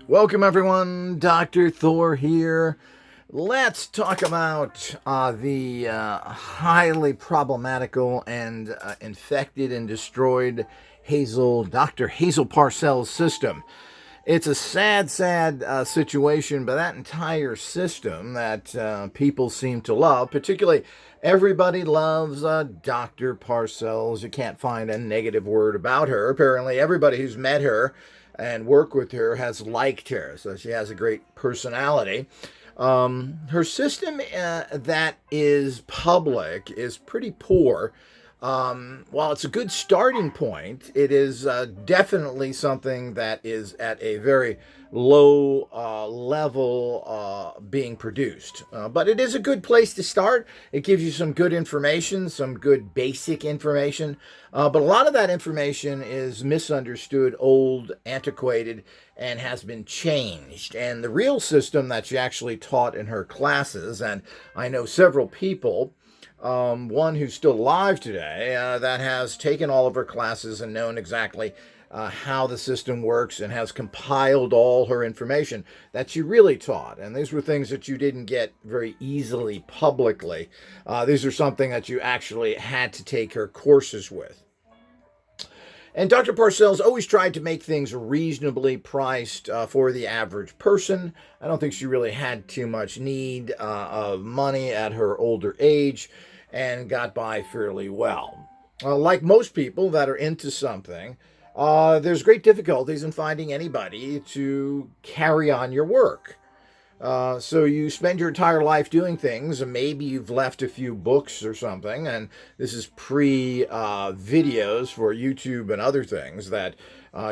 Welcome everyone, Dr. Thor here. Let's talk about the highly problematical and infected and destroyed Dr. Hazelparcells system. It's a sad situation, but that entire system that people seem to love, particularly everybody loves Dr. Parcells. You can't find a negative word about her. Apparently, everybody who's met her and worked with her has liked her, so she has a great personality. Her system that is public is pretty poor. While it's a good starting point, it is definitely something that is at a very low level being produced. But it is a good place to start. It gives you some good information, some good basic information. But a lot of that information is misunderstood, old, antiquated, and has been changed. And the real system that she actually taught in her classes, and I know several people, one who's still alive today, that has taken all of her classes and known exactly how the system works and has compiled all her information that she really taught. And these were things that you didn't get very easily publicly. These are something that you actually had to take her courses with. And Dr. Parcells always tried to make things reasonably priced for the average person. I don't think she really had too much need of money at her older age and got by fairly well. Like most people that are into something, there's great difficulties in finding anybody to carry on your work. So you spend your entire life doing things, and maybe you've left a few books or something, and this is pre-videos for YouTube and other things that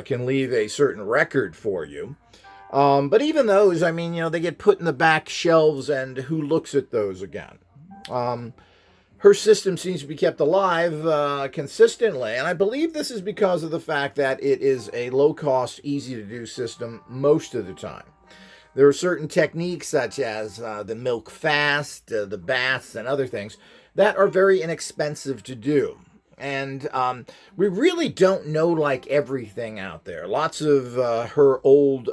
can leave a certain record for you. But even those, they get put in the back shelves, and who looks at those again? Her system seems to be kept alive consistently, and I believe this is because of the fact that it is a low-cost, easy-to-do system most of the time. There are certain techniques such as the milk fast, the baths, and other things that are very inexpensive to do. And we really don't know like everything out there. Lots of her old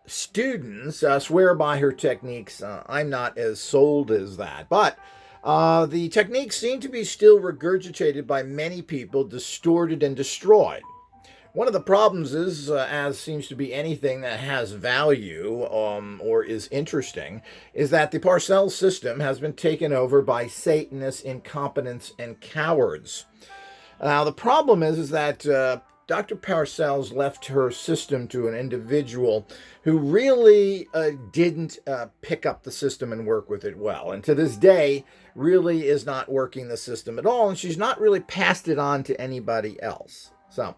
students swear by her techniques. I'm not as sold as that. But the techniques seem to be still regurgitated by many people, distorted and destroyed. One of the problems is, as seems to be anything that has value or is interesting, is that the Parcells system has been taken over by Satanists, incompetents, and cowards. Now, the problem is that Dr. Parcells left her system to an individual who really didn't pick up the system and work with it well. And to this day, really is not working the system at all, and she's not really passed it on to anybody else. So,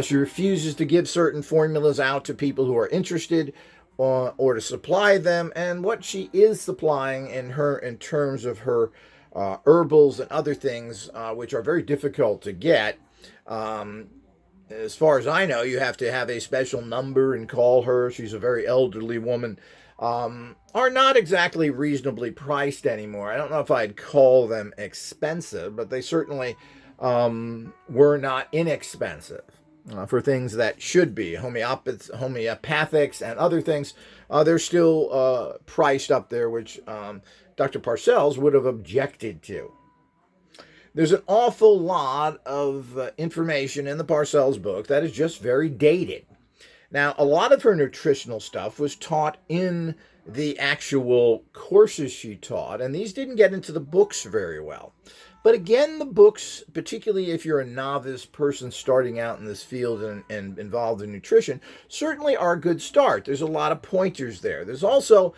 she refuses to give certain formulas out to people who are interested or to supply them. And what she is supplying in terms of her herbals and other things, which are very difficult to get. As far as I know, you have to have a special number and call her. She's a very elderly woman. Are not exactly reasonably priced anymore. I don't know if I'd call them expensive, but they certainly were not inexpensive. For things that should be homeopathics and other things, they're still priced up there, which Dr. Parcells would have objected to. There's an awful lot of information in the Parcells book that is just very dated. Now, a lot of her nutritional stuff was taught in the actual courses she taught, and these didn't get into the books very well. But again, the books, particularly if you're a novice person starting out in this field and involved in nutrition, certainly are a good start. There's a lot of pointers there. There's also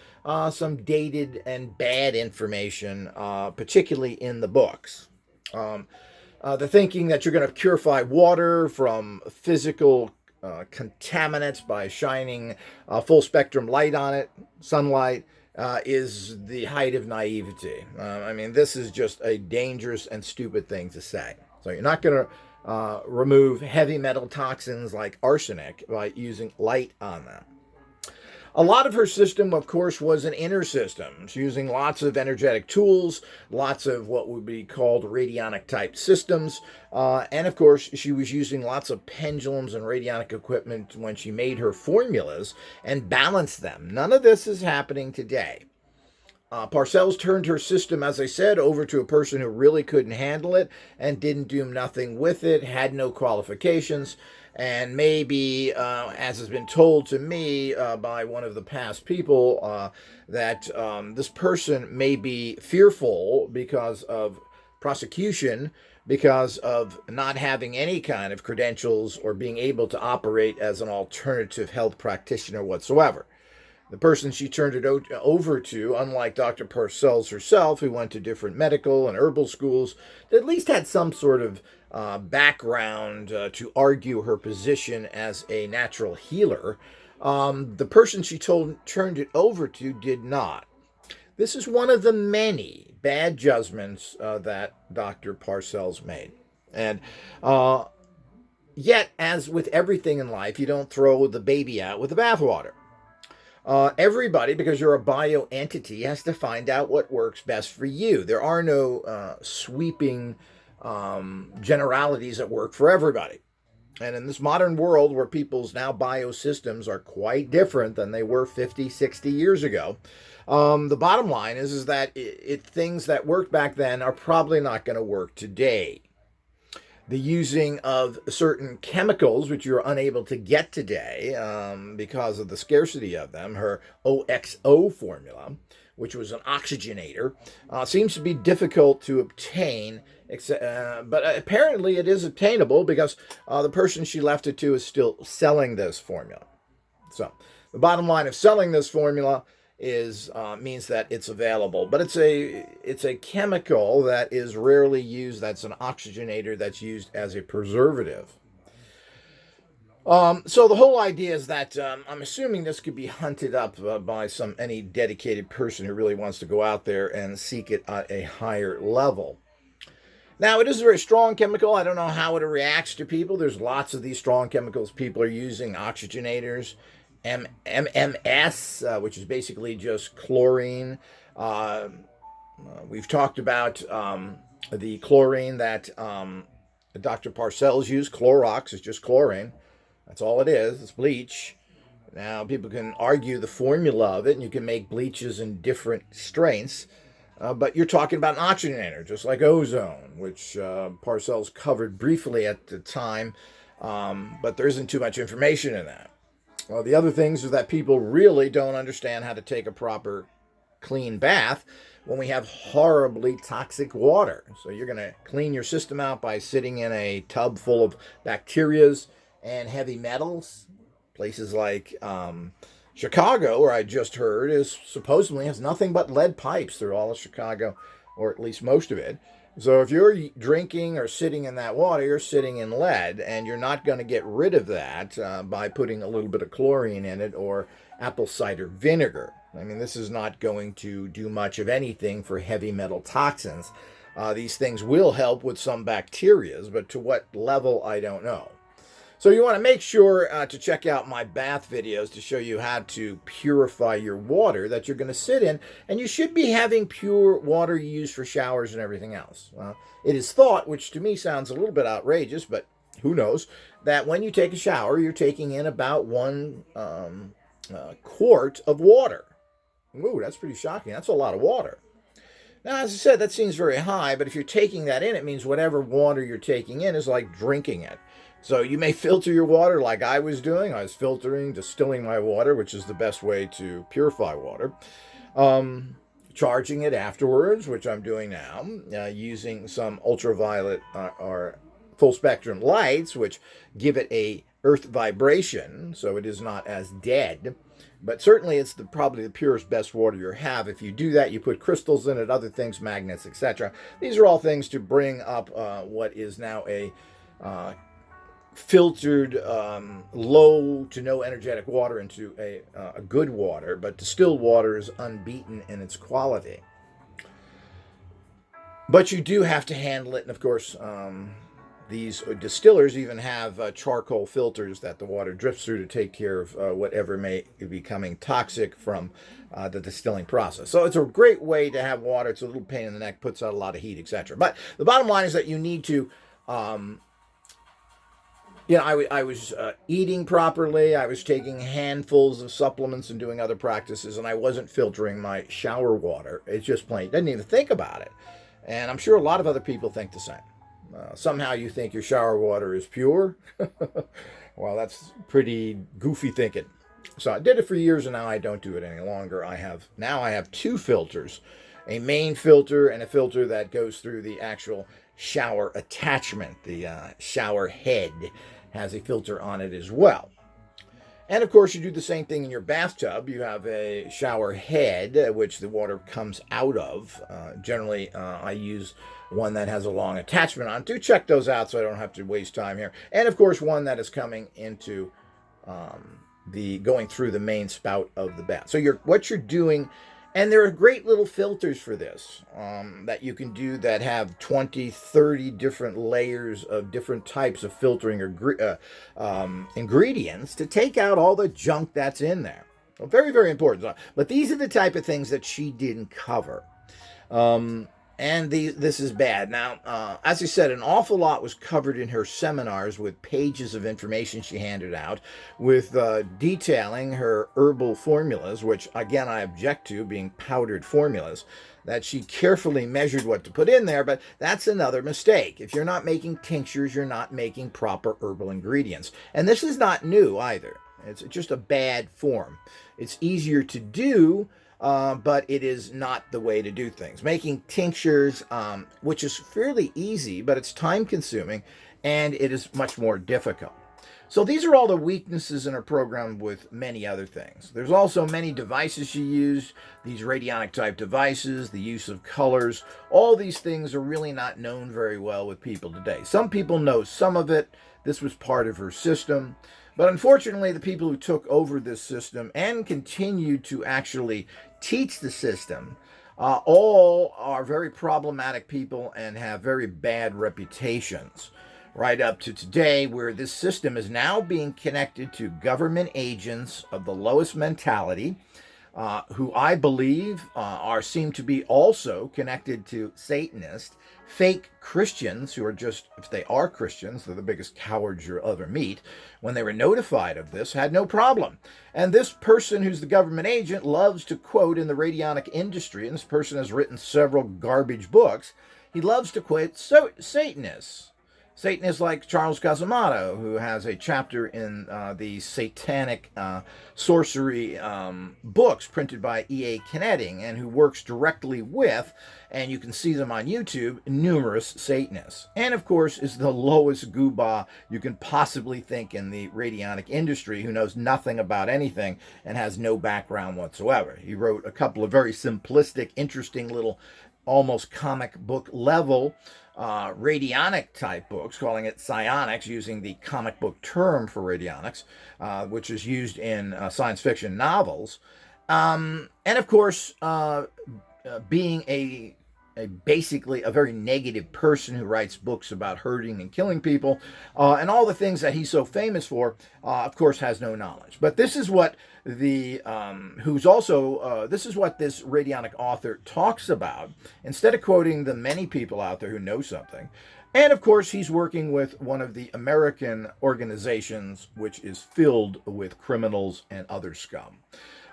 some dated and bad information, particularly in the books. The thinking that you're going to purify water from physical contaminants by shining full spectrum light on it, sunlight, is the height of naivety. This is just a dangerous and stupid thing to say. So you're not going to remove heavy metal toxins like arsenic by using light on them. A lot of her system, of course, was an inner system. She's using lots of energetic tools, lots of what would be called radionic type systems. And of course, she was using lots of pendulums and radionic equipment when she made her formulas and balanced them. None of this is happening today. Parcells turned her system, as I said, over to a person who really couldn't handle it and didn't do nothing with it, had no qualifications, and maybe, as has been told to me by one of the past people, that this person may be fearful because of prosecution, because of not having any kind of credentials or being able to operate as an alternative health practitioner whatsoever. The person she turned it over to, unlike Dr. Parcells herself, who went to different medical and herbal schools, at least had some sort of background to argue her position as a natural healer, the person she turned it over to did not. This is one of the many bad judgments that Dr. Parcells made. And yet, as with everything in life, you don't throw the baby out with the bathwater. Everybody, because you're a bio entity, has to find out what works best for you. There are no sweeping generalities that work for everybody. And in this modern world where people's now biosystems are quite different than they were 50, 60 years ago, the bottom line is that things that worked back then are probably not going to work today. The using of certain chemicals, which you're unable to get today because of the scarcity of them, her OXO formula, which was an oxygenator, seems to be difficult to obtain, but apparently it is obtainable because the person she left it to is still selling this formula. So the bottom line of selling this formula means that it's available, but it's a chemical that is rarely used. That's an oxygenator that's used as a preservative. So the whole idea is that I'm assuming this could be hunted up by any dedicated person who really wants to go out there and seek it at a higher level. Now, it is a very strong chemical. I don't know how it reacts to people. There's lots of these strong chemicals people are using, oxygenators, MMS, which is basically just chlorine. We've talked about the chlorine that Dr. Parcells used. Clorox is just chlorine. That's all it is. It's bleach. Now, people can argue the formula of it, and you can make bleaches in different strengths. But you're talking about an oxygenator, just like ozone, which Parcells covered briefly at the time. But there isn't too much information in that. Well, the other things is that people really don't understand how to take a proper clean bath when we have horribly toxic water. So you're going to clean your system out by sitting in a tub full of bacterias and heavy metals. Places like Chicago, where I just heard, is supposedly has nothing but lead pipes through all of Chicago, or at least most of it. So if you're drinking or sitting in that water, you're sitting in lead, and you're not going to get rid of that by putting a little bit of chlorine in it or apple cider vinegar. I mean, this is not going to do much of anything for heavy metal toxins. These things will help with some bacteria, but to what level, I don't know. So you want to make sure to check out my bath videos to show you how to purify your water that you're going to sit in. And you should be having pure water you use for showers and everything else. It is thought, which to me sounds a little bit outrageous, but who knows, that when you take a shower, you're taking in about 1 quart of water. Ooh, that's pretty shocking. That's a lot of water. Now, as I said, that seems very high, but if you're taking that in, it means whatever water you're taking in is like drinking it. So you may filter your water like I was doing. I was distilling my water, which is the best way to purify water. Charging it afterwards, which I'm doing now, using some ultraviolet or full spectrum lights, which give it a earth vibration, so it is not as dead. But certainly it's probably the purest, best water you have. If you do that, you put crystals in it, other things, magnets, etc. These are all things to bring up what is now a filtered, low to no energetic water into a good water, but distilled water is unbeaten in its quality. But you do have to handle it, and of course, These distillers even have charcoal filters that the water drifts through to take care of whatever may be becoming toxic from the distilling process. So it's a great way to have water. It's a little pain in the neck, puts out a lot of heat, etc. But the bottom line is that you need to, I was eating properly. I was taking handfuls of supplements and doing other practices, and I wasn't filtering my shower water. It's just plain, didn't even think about it. And I'm sure a lot of other people think the same. Somehow you think your shower water is pure. Well, that's pretty goofy thinking. So I did it for years, and now I don't do it any longer. I have 2 filters, a main filter and a filter that goes through the actual shower attachment. The shower head has a filter on it as well. And of course, you do the same thing in your bathtub. You have a shower head, which the water comes out of. Generally, I use one that has a long attachment on. Do check those out so I don't have to waste time here. And of course, one that is coming into going through the main spout of the bath. So what you're doing, and there are great little filters for this that you can do that have 20, 30 different layers of different types of filtering ingredients to take out all the junk that's in there. So very, very important. But these are the type of things that she didn't cover. This is bad. Now, as I said, an awful lot was covered in her seminars with pages of information she handed out with detailing her herbal formulas, which, again, I object to being powdered formulas, that she carefully measured what to put in there, but that's another mistake. If you're not making tinctures, you're not making proper herbal ingredients. And this is not new either. It's just a bad form. It's easier to do, but it is not the way to do things. Making tinctures, which is fairly easy, but it's time consuming and it is much more difficult. So these are all the weaknesses in her program with many other things. There's also many devices she used, these radionic type devices, the use of colors. All these things are really not known very well with people today. Some people know some of it. This was part of her system. But unfortunately, the people who took over this system and continued to actually teach the system all are very problematic people and have very bad reputations. Right up to today, where this system is now being connected to government agents of the lowest mentality, who I believe seem to be also connected to Satanists, fake Christians who are just, if they are Christians, they're the biggest cowards you'll ever meet. When they were notified of this, had no problem. And this person who's the government agent loves to quote in the radionic industry, and this person has written several garbage books, he loves to quote Satanists. Satanists like Charles Casamato, who has a chapter in the satanic sorcery books printed by E.A. Kenneding, and who works directly with, and you can see them on YouTube, numerous Satanists. And of course is the lowest goobah you can possibly think in the radionic industry, who knows nothing about anything and has no background whatsoever. He wrote a couple of very simplistic, interesting little, almost comic book level radionic type books, calling it psionics, using the comic book term for radionics, which is used in science fiction novels. And of course, being basically a very negative person who writes books about hurting and killing people, and all the things that he's so famous for, of course, has no knowledge. But this is what this is what this radionic author talks about, instead of quoting the many people out there who know something. And of course, he's working with one of the American organizations, which is filled with criminals and other scum.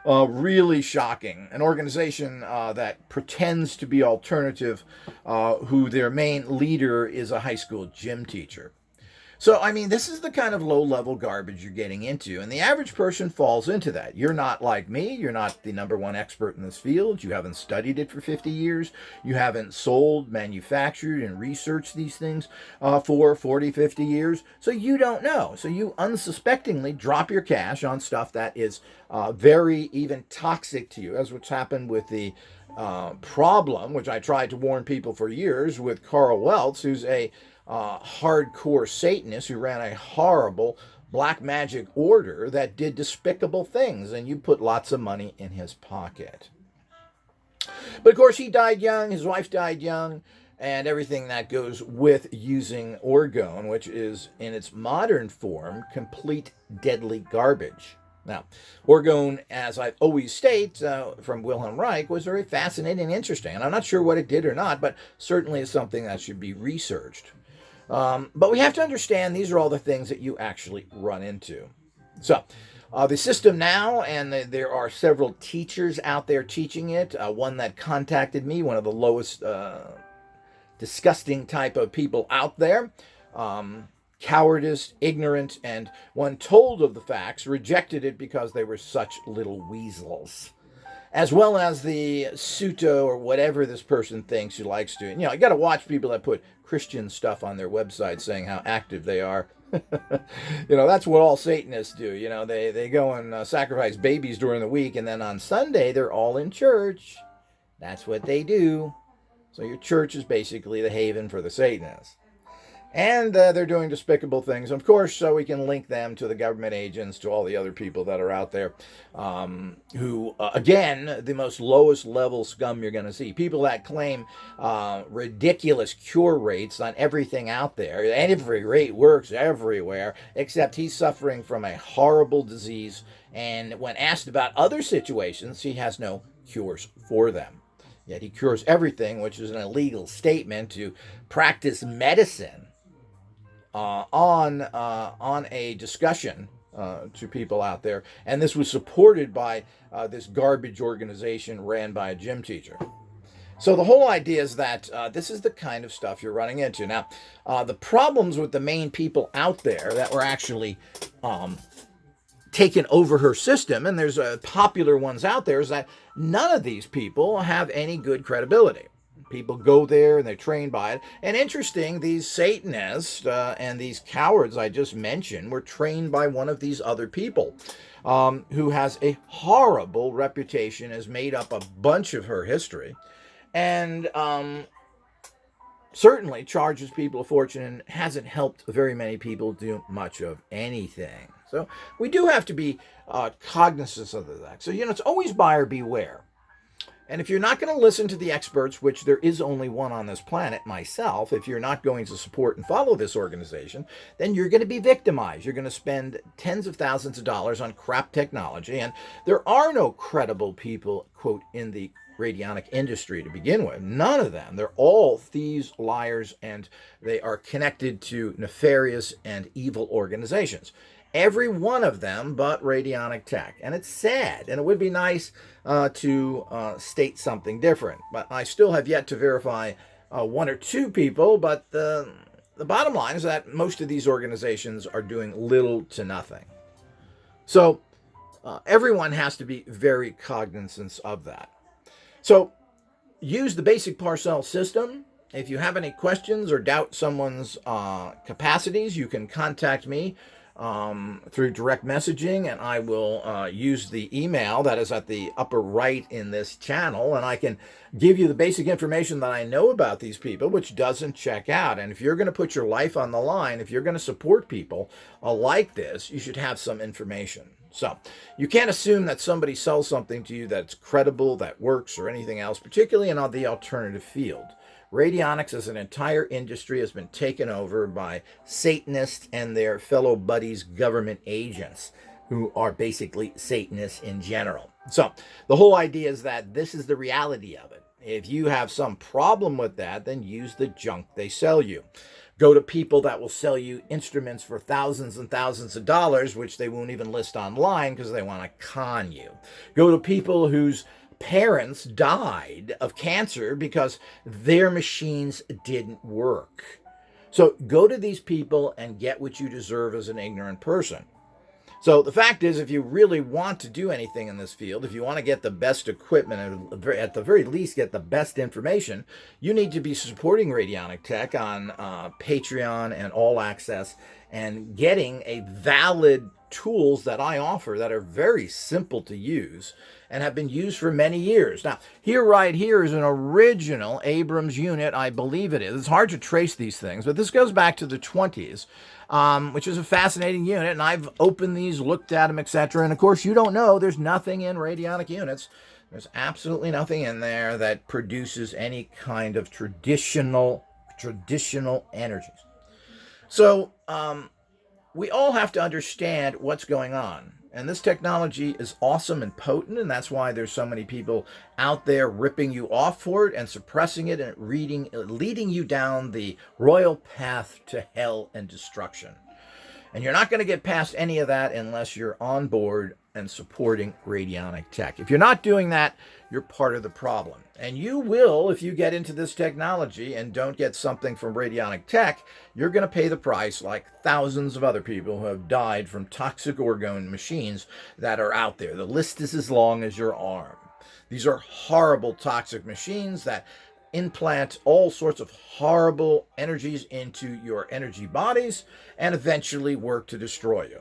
Really shocking. An organization that pretends to be alternative, who their main leader is a high school gym teacher. So, I mean, this is the kind of low-level garbage you're getting into, and the average person falls into that. You're not like me. You're not the number one expert in this field. You haven't studied it for 50 years. You haven't sold, manufactured, and researched these things for 40, 50 years. So you don't know. So you unsuspectingly drop your cash on stuff that is very even toxic to you, as what's happened with the problem, which I tried to warn people for years, with Carl Weltz, who's a hardcore Satanist who ran a horrible black magic order that did despicable things, and you put lots of money in his pocket. But of course, he died young, his wife died young, and everything that goes with using orgone, which is in its modern form complete deadly garbage. Now, orgone, as I've always stated from Wilhelm Reich, was very fascinating and interesting, and I'm not sure what it did or not, but certainly is something that should be researched. But we have to understand these are all the things that you actually run into. So, the system now, and there are several teachers out there teaching it. One that contacted me, one of the lowest disgusting type of people out there. Cowardice, ignorant, and when told of the facts, rejected it because they were such little weasels. As well as the pseudo or whatever this person thinks he likes to. You got to watch people that put Christian stuff on their website saying how active they are. That's what all Satanists do. They go and sacrifice babies during the week, and then on Sunday they're all in church. That's what they do. So your church is basically the haven for the Satanists. And they're doing despicable things, of course, so we can link them to the government agents, to all the other people that are out there who, again, the most lowest level scum you're going to see. People that claim ridiculous cure rates on everything out there. Every rate works everywhere, except he's suffering from a horrible disease. And when asked about other situations, he has no cures for them. Yet he cures everything, which is an illegal statement to practice medicine on a discussion to people out there. And this was supported by this garbage organization ran by a gym teacher. So the whole idea is that this is the kind of stuff you're running into. Now, the problems with the main people out there that were actually taken over her system, and there's popular ones out there, is that none of these people have any good credibility. People go there and they're trained by it. And interesting, these Satanists and these cowards I just mentioned were trained by one of these other people who has a horrible reputation, has made up a bunch of her history, and certainly charges people a fortune and hasn't helped very many people do much of anything. So we do have to be cognizant of that. So, it's always buyer beware. And if you're not going to listen to the experts, which there is only one on this planet, myself, if you're not going to support and follow this organization, then you're going to be victimized. You're going to spend tens of thousands of dollars on crap technology. And there are no credible people, quote, in the radionic industry to begin with. None of them. They're all thieves, liars, and they are connected to nefarious and evil organizations. Every one of them but radionic tech. And it's sad. And it would be nice to state something different. But I still have yet to verify one or two people. But the bottom line is that most of these organizations are doing little to nothing. So everyone has to be very cognizant of that. So use the basic Parcells system. If you have any questions or doubt someone's capacities, you can contact me through direct messaging, and I will use the email that is at the upper right in this channel, and I can give you the basic information that I know about these people, which doesn't check out. And if you're going to put your life on the line, if you're going to support people like this, you should have some information. So you can't assume that somebody sells something to you that's credible, that works, or anything else, particularly in the alternative field. Radionics as an entire industry has been taken over by Satanists and their fellow buddies, government agents, who are basically Satanists in general. So the whole idea is that this is the reality of it. If you have some problem with that, then use the junk they sell you. Go to people that will sell you instruments for thousands and thousands of dollars, which they won't even list online because they want to con you. Go to people whose parents died of cancer because their machines didn't work. So go to these people and get what you deserve as an ignorant person. So the fact is, if you really want to do anything in this field, if you want to get the best equipment, and at the very least get the best information, you need to be supporting Radionic Tech on Patreon and All Access, and getting a valid tools that I offer that are very simple to use and have been used for many years. Now, right here is an original Abrams unit, I believe it is. It's hard to trace these things, but this goes back to the 20s, which is a fascinating unit, and I've opened these, looked at them, etc. And of course, you don't know, there's nothing in radionic units. There's absolutely nothing in there that produces any kind of traditional energies. So, we all have to understand what's going on. And this technology is awesome and potent, and that's why there's so many people out there ripping you off for it and suppressing it and leading you down the royal path to hell and destruction. And you're not going to get past any of that unless you're on board and supporting radionic tech. If you're not doing that, you're part of the problem. And you will, if you get into this technology and don't get something from radionic tech, you're going to pay the price like thousands of other people who have died from toxic orgone machines that are out there. The list is as long as your arm. These are horrible toxic machines that implant all sorts of horrible energies into your energy bodies and eventually work to destroy you.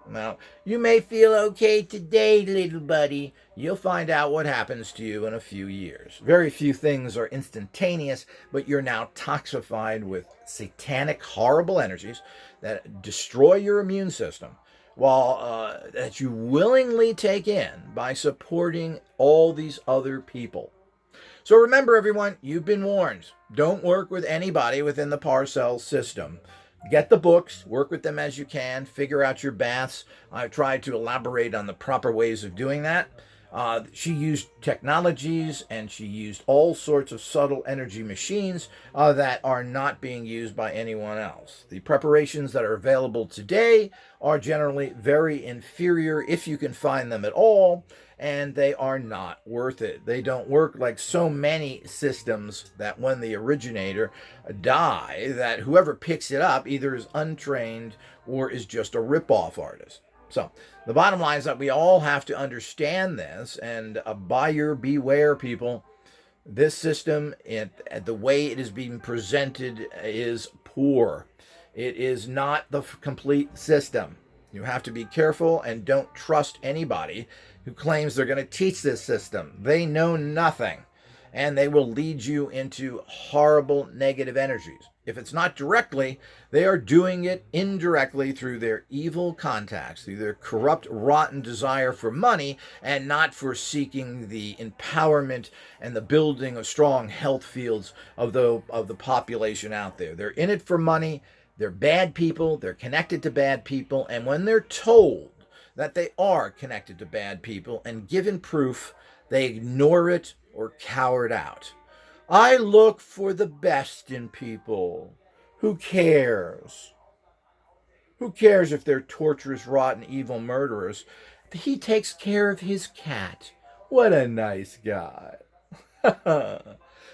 Now, you may feel okay today, little buddy. You'll find out what happens to you in a few years. Very few things are instantaneous, but you're now toxified with satanic, horrible energies that destroy your immune system, while that you willingly take in by supporting all these other people. So remember, everyone, you've been warned. Don't work with anybody within the Parcells system. Get the books, work with them as you can, figure out your baths. I've tried to elaborate on the proper ways of doing that. She used technologies and she used all sorts of subtle energy machines that are not being used by anyone else. The preparations that are available today are generally very inferior if you can find them at all, and they are not worth it. They don't work like so many systems that when the originator die, that whoever picks it up either is untrained or is just a rip-off artist. So the bottom line is that we all have to understand this, and buyer beware, people. This system, the way it is being presented, is poor. It is not the complete system. You have to be careful and don't trust anybody who claims they're going to teach this system. They know nothing, and they will lead you into horrible negative energies. If it's not directly, they are doing it indirectly through their evil contacts, through their corrupt, rotten desire for money, and not for seeking the empowerment and the building of strong health fields of the population out there. They're in it for money. They're bad people. They're connected to bad people. And when they're told that they are connected to bad people and given proof, they ignore it or cower it out. I look for the best in people. Who cares? Who cares if they're torturous, rotten, evil murderers? He takes care of his cat. What a nice guy.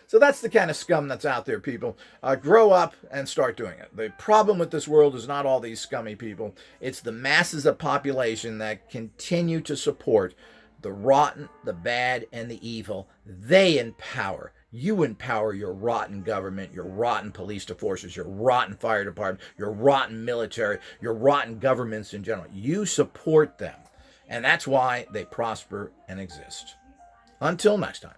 So that's the kind of scum that's out there, people. Grow up and start doing it. The problem with this world is not all these scummy people. It's the masses of population that continue to support the rotten, the bad, and the evil. They empower. You empower your rotten government, your rotten police forces, your rotten fire department, your rotten military, your rotten governments in general. You support them. And that's why they prosper and exist. Until next time.